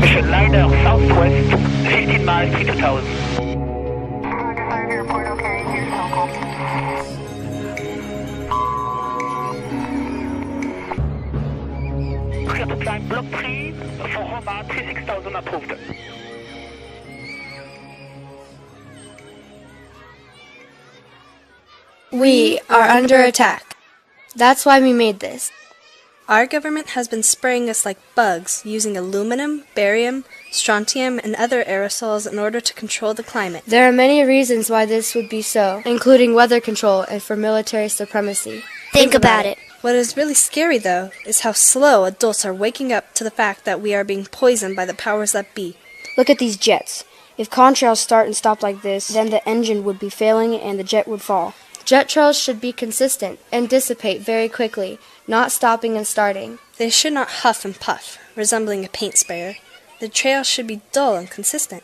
Mission liner southwest, 15 miles, 3000. Clear to climb block 3 for Roma 36000 approved. We are under attack. That's why we made this. Our government has been spraying us like bugs, using aluminum, barium, strontium, and other aerosols in order to control the climate. There are many reasons why this would be so, including weather control and for military supremacy. Think about it. What is really scary, though, is how slow adults are waking up to the fact that we are being poisoned by the powers that be. Look at these jets. If contrails start and stop like this, then the engine would be failing and the jet would fall. Jet trails should be consistent and dissipate very quickly, not stopping and starting. They should not huff and puff, resembling a paint sprayer. The trail should be dull and consistent.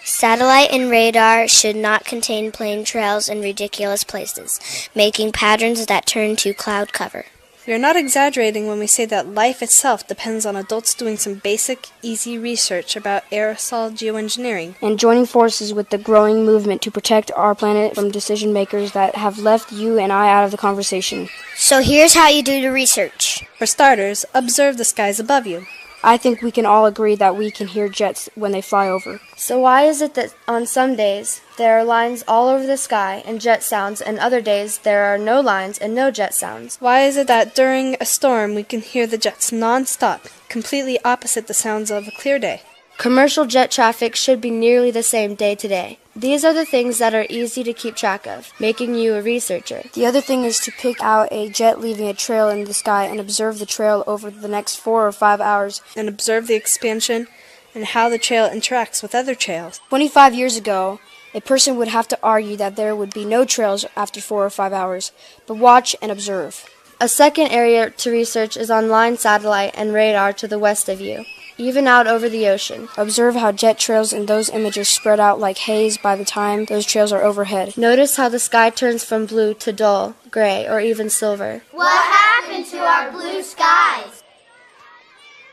Satellite and radar should not contain plain trails in ridiculous places, making patterns that turn to cloud cover. We are not exaggerating when we say that life itself depends on adults doing some basic, easy research about aerosol geoengineering. And joining forces with the growing movement to protect our planet from decision makers that have left you and I out of the conversation. So here's how you do the research. For starters, observe the skies above you. I think we can all agree that we can hear jets when they fly over. So why is it that on some days there are lines all over the sky and jet sounds, and other days there are no lines and no jet sounds? Why is it that during a storm we can hear the jets non-stop, completely opposite the sounds of a clear day? Commercial jet traffic should be nearly the same day to day. These are the things that are easy to keep track of, making you a researcher. The other thing is to pick out a jet leaving a trail in the sky and observe the trail over the next 4 or 5 hours. And observe the expansion and how the trail interacts with other trails. 25 years ago, a person would have to argue that there would be no trails after 4 or 5 hours, but watch and observe. A second area to research is on line satellite and radar to the west of you, even out over the ocean. Observe how jet trails in those images spread out like haze by the time those trails are overhead. Notice how the sky turns from blue to dull, gray, or even silver. What happened to our blue skies?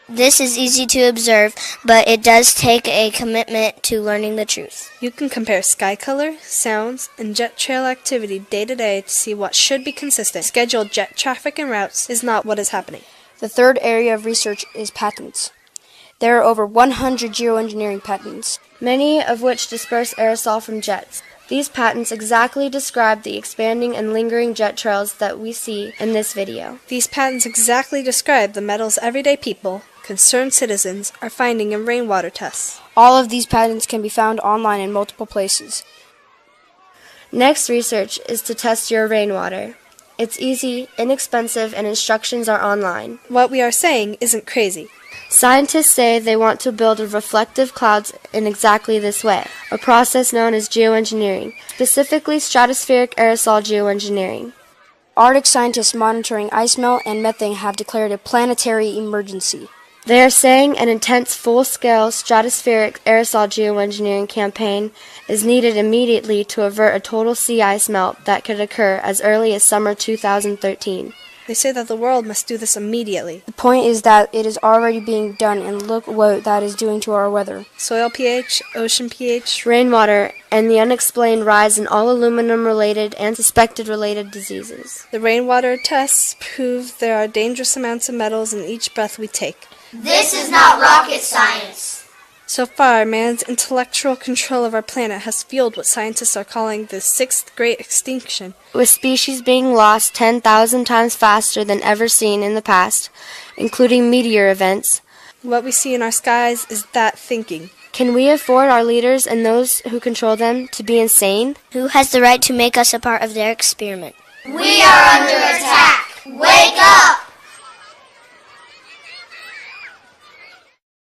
This is easy to observe, but it does take a commitment to learning the truth. You can compare sky color, sounds, and jet trail activity day to day to see what should be consistent. Scheduled jet traffic and routes is not what is happening. The third area of research is patents. There are over 100 geoengineering patents, many of which disperse aerosol from jets. These patents exactly describe the expanding and lingering jet trails that we see in this video. These patents exactly describe the metals everyday people, concerned citizens, are finding in rainwater tests. All of these patents can be found online in multiple places. Next research is to test your rainwater. It's easy, inexpensive, and instructions are online. What we are saying isn't crazy. Scientists say they want to build reflective clouds in exactly this way, a process known as geoengineering, specifically stratospheric aerosol geoengineering. Arctic scientists monitoring ice melt and methane have declared a planetary emergency. They are saying an intense full-scale stratospheric aerosol geoengineering campaign is needed immediately to avert a total sea ice melt that could occur as early as summer 2013. They say that the world must do this immediately. The point is that it is already being done, and look what that is doing to our weather. Soil pH, ocean pH, rainwater, and the unexplained rise in all aluminum-related and suspected-related diseases. The rainwater tests prove there are dangerous amounts of metals in each breath we take. This is not rocket science. So far, man's intellectual control of our planet has fueled what scientists are calling the sixth great extinction. With species being lost 10,000 times faster than ever seen in the past, including meteor events. What we see in our skies is that thinking. Can we afford our leaders and those who control them to be insane? Who has the right to make us a part of their experiment? We are under attack. Wake up!